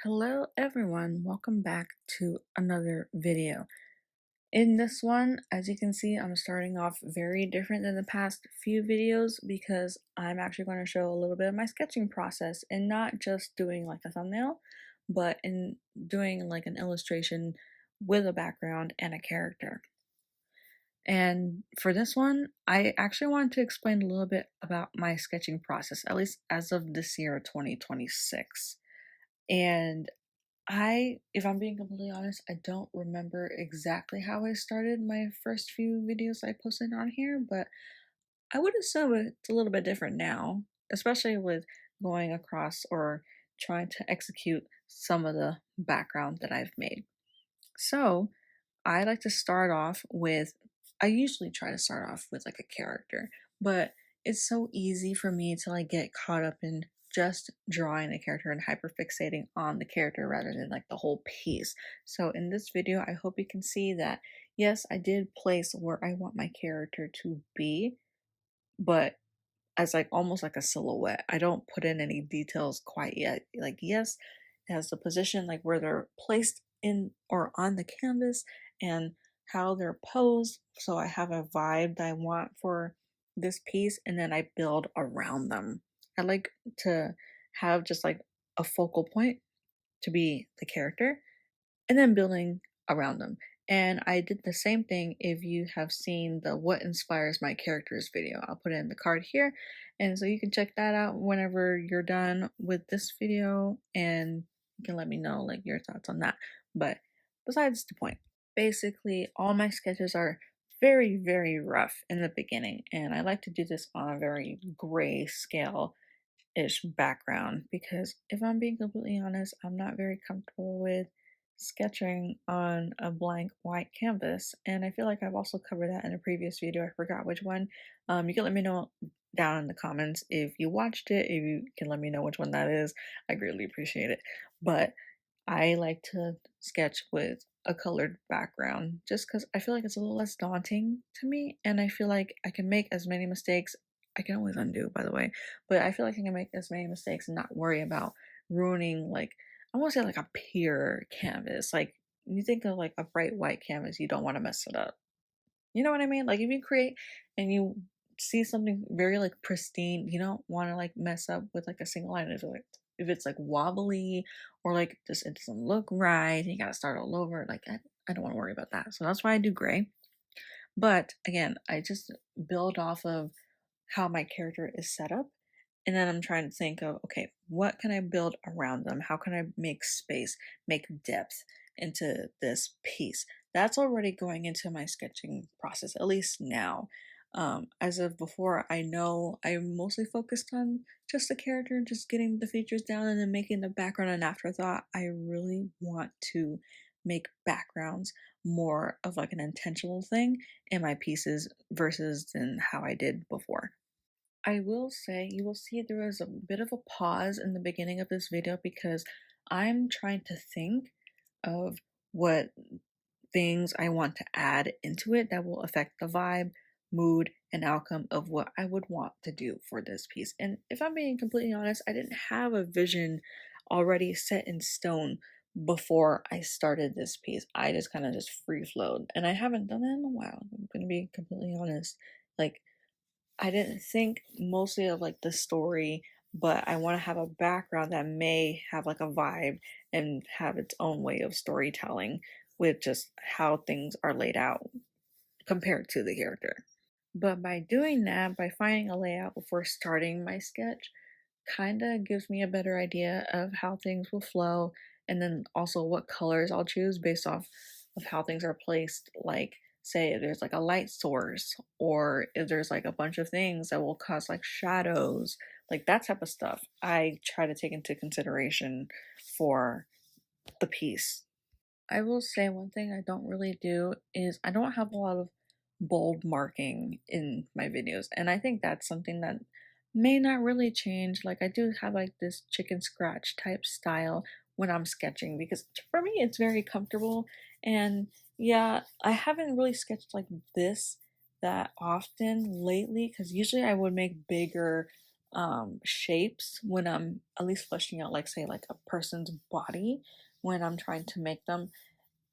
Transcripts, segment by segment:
Hello everyone, welcome back to another video. In this one, as you can see, I'm starting off very different than the past few videos because I'm actually going to show a little bit of my sketching process and not just doing like a thumbnail, but in doing like an illustration with a background and a character. And for this one, I actually wanted to explain a little bit about my sketching process, at least as of this year, 2026. And if I'm being completely honest, I don't remember exactly how I started my first few videos I posted on here, but I would assume it's a little bit different now, especially with going across or trying to execute some of the background that I've made. So I like to start off with, I usually try to start off with like a character, but it's so easy for me to like get caught up in just drawing the character and hyperfixating on the character rather than like the whole piece. So in this video, I hope you can see that yes, I did place where I want my character to be, but as like almost like a silhouette. I don't put in any details quite yet. Like yes, it has the position like where they're placed in or on the canvas and how they're posed. So I have a vibe that I want for this piece and then I build around them. I like to have just like a focal point to be the character and then building around them. And I did the same thing if you have seen the What Inspires My Characters video. I'll put it in the card here. And so you can check that out whenever you're done with this video and you can let me know like your thoughts on that. But besides the point, basically all my sketches are very, very rough in the beginning. And I like to do this on a very gray scale ish background because if I'm being completely honest, I'm not very comfortable with sketching on a blank white canvas, and I feel like I've also covered that in a previous video. I forgot which one. You can let me know down in the comments if you watched it, if you can let me know which one that is. I greatly appreciate it. But I like to sketch with a colored background just because I feel like it's a little less daunting to me, and I feel like I can make as many mistakes. I can always undo, by the way, but I feel like I can make as many mistakes and not worry about ruining, like, I want to say like a pure canvas. Like, you think of like a bright white canvas, you don't want to mess it up. You know what I mean? Like, if you create and you see something very like pristine, you don't want to like mess up with like a single line. If it's like wobbly or like just it doesn't look right, you gotta start all over. Like, I don't want to worry about that. So that's why I do gray. But again, I just build off of how my character is set up. And then I'm trying to think of, okay, what can I build around them? How can I make space, make depth into this piece? That's already going into my sketching process, at least now. As of before, I know I'm mostly focused on just the character, just getting the features down and then making the background an afterthought. I really want to make backgrounds more of like an intentional thing in my pieces versus than how I did before. I will say you will see there was a bit of a pause in the beginning of this video because I'm trying to think of what things I want to add into it that will affect the vibe, mood, and outcome of what I would want to do for this piece. And if I'm being completely honest, I didn't have a vision already set in stone before I started this piece. I just kind of just free flowed, and I haven't done that in a while. I'm gonna be completely honest. Like, I didn't think mostly of like the story, but I want to have a background that may have like a vibe and have its own way of storytelling with just how things are laid out compared to the character. But by doing that, by finding a layout before starting my sketch, kind of gives me a better idea of how things will flow and then also what colors I'll choose based off of how things are placed. Like, say if there's like a light source or if there's like a bunch of things that will cause like shadows, like that type of stuff I try to take into consideration for the piece. I will say one thing I don't really do is I don't have a lot of bold marking in my videos, and I think that's something that may not really change. Like, I do have like this chicken scratch type style when I'm sketching because for me it's very comfortable. And yeah, I haven't really sketched like this that often lately because usually I would make bigger shapes when I'm at least fleshing out, like, say, like a person's body when I'm trying to make them.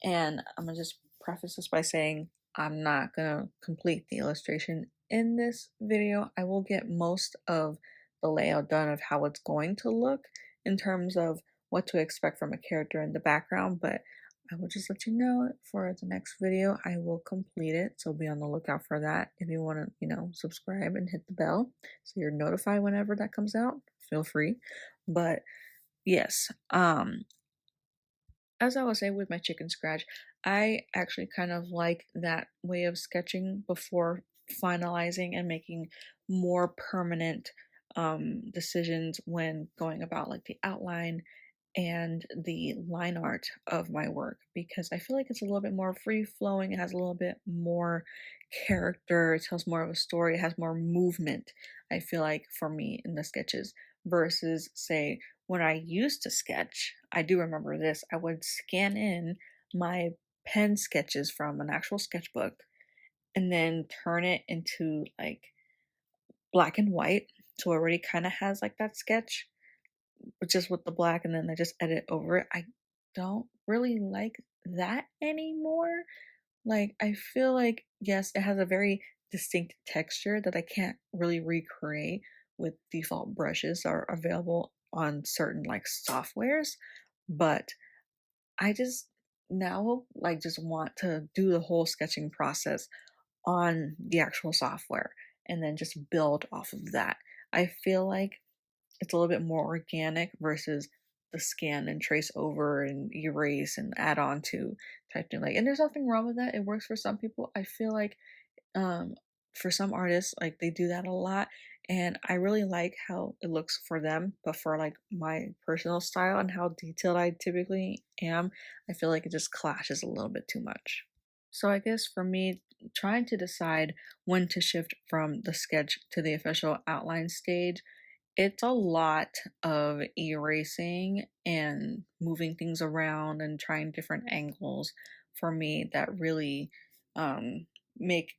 And I'm gonna just preface this by saying I'm not gonna complete the illustration in this video. I will get most of the layout done of how it's going to look in terms of what to expect from a character in the background, but I will just let you know for the next video I will complete it. So be on the lookout for that. If you want to, subscribe and hit the bell so you're notified whenever that comes out, feel free. But yes, as I was saying with my chicken scratch, I actually kind of like that way of sketching before finalizing and making more permanent decisions when going about like the outline and the line art of my work, because I feel like it's a little bit more free flowing. It has a little bit more character. It tells more of a story. It has more movement, I feel like, for me in the sketches versus, say, when I used to sketch. I do remember this. I would scan in my pen sketches from an actual sketchbook and then turn it into like black and white. So it already kind of has like that sketch just with the black, and then I just edit over it. I don't really like that anymore. Like, I feel like, yes, it has a very distinct texture that I can't really recreate with default brushes that are available on certain like softwares, but I just now like just want to do the whole sketching process on the actual software and then just build off of that. I feel like it's a little bit more organic versus the scan and trace over and erase and add on to type thing. Like, and there's nothing wrong with that. It works for some people. I feel like um for some artists, like they do that a lot, and I really like how it looks for them. But for like my personal style and how detailed I typically am, I feel like it just clashes a little bit too much. So I guess for me, trying to decide when to shift from the sketch to the official outline stage, it's a lot of erasing and moving things around and trying different angles for me that really make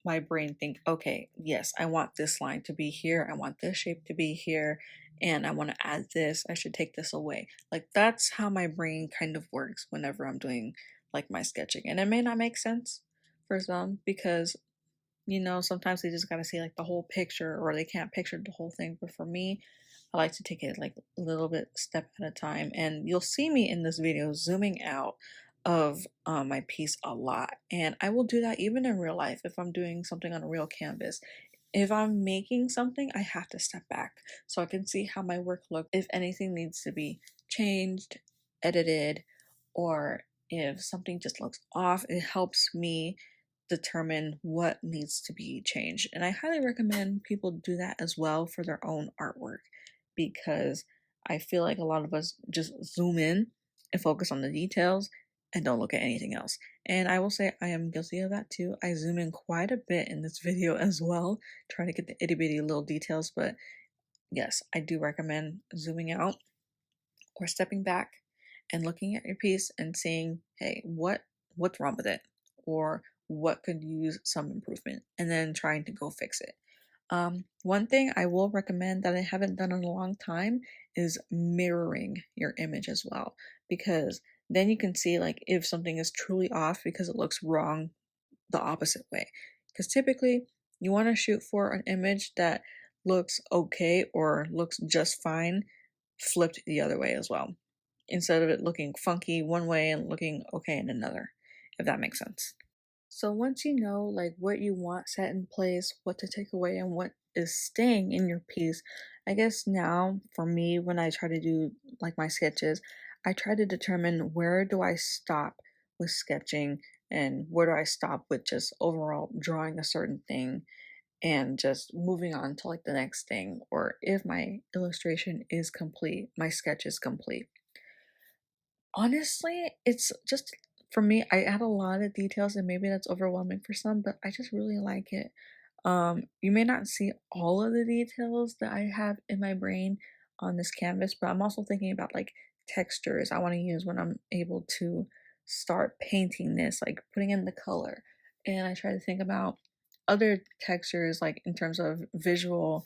my brain think, okay, yes, I want this line to be here, I want this shape to be here, and I want to add this, I should take this away. Like, that's how my brain kind of works whenever I'm doing like my sketching. And it may not make sense for some because sometimes they just gotta see like the whole picture or they can't picture the whole thing. But for me, I like to take it like a little bit step at a time. And you'll see me in this video zooming out of my piece a lot. And I will do that even in real life if I'm doing something on a real canvas. If I'm making something, I have to step back so I can see how my work looks, if anything needs to be changed, edited, or if something just looks off. It helps me determine what needs to be changed. And I highly recommend people do that as well for their own artwork, because I feel like a lot of us just zoom in and focus on the details and don't look at anything else. And I will say I am guilty of that too. I zoom in quite a bit in this video as well, trying to get the itty bitty little details. But yes, I do recommend zooming out or stepping back and looking at your piece and seeing, hey, what's wrong with it, or what could use some improvement, and then trying to go fix it. One thing I will recommend that I haven't done in a long time is mirroring your image as well, because then you can see like if something is truly off because it looks wrong the opposite way. Because typically you want to shoot for an image that looks okay or looks just fine flipped the other way as well, instead of it looking funky one way and looking okay in another, if that makes sense. So once you know like what you want set in place, what to take away, and what is staying in your piece, I guess now for me when I try to do like my sketches, I try to determine where do I stop with sketching and where do I stop with just overall drawing a certain thing and just moving on to like the next thing, or if my illustration is complete, my sketch is complete. Honestly, it's just for me, I add a lot of details and maybe that's overwhelming for some, but I just really like it. You may not see all of the details that I have in my brain on this canvas, but I'm also thinking about like textures I want to use when I'm able to start painting this, like putting in the color. And I try to think about other textures, like in terms of visual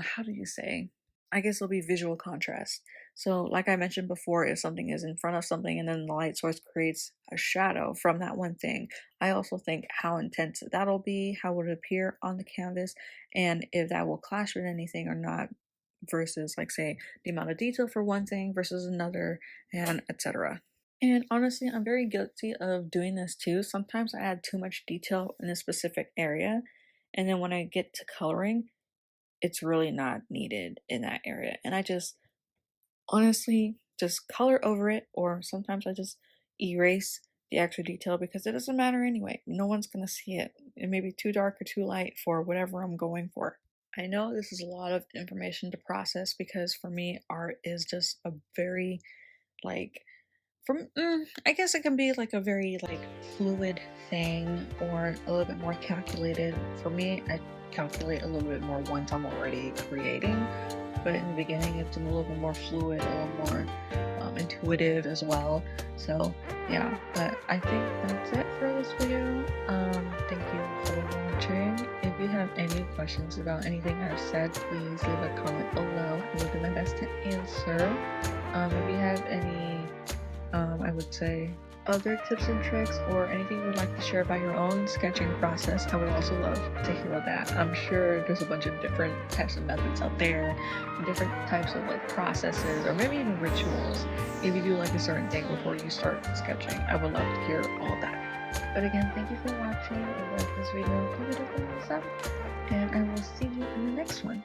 how do you say? I guess it'll be visual contrast. So, like I mentioned before, if something is in front of something and then the light source creates a shadow from that one thing, I also think how intense that'll be, how would it appear on the canvas, and if that will clash with anything or not, versus, like, say, the amount of detail for one thing versus another, and etc. And honestly, I'm very guilty of doing this too. Sometimes I add too much detail in a specific area, and then when I get to coloring, it's really not needed in that area. And I just honestly just color over it, or sometimes I just erase the extra detail because it doesn't matter anyway. No one's gonna see it. It may be too dark or too light for whatever I'm going for. I know this is a lot of information to process because for me, art is just a very like I guess it can be like a very like fluid thing or a little bit more calculated. For me, I calculate a little bit more once I'm already creating, but in the beginning, it's a little bit more fluid, a little more intuitive as well. So yeah, but I think that's it for this video. Thank you for watching. If you have any questions about anything I've said, please leave a comment below. I will do my best to answer. If you have any I would say other tips and tricks or anything you would like to share about your own sketching process, I would also love to hear that. I'm sure there's a bunch of different types of methods out there, different types of like processes, or maybe even rituals. If you do like a certain thing before you start sketching, I would love to hear all that. But again, thank you for watching. If you like this video, give it a thumbs up, and I will see you in the next one.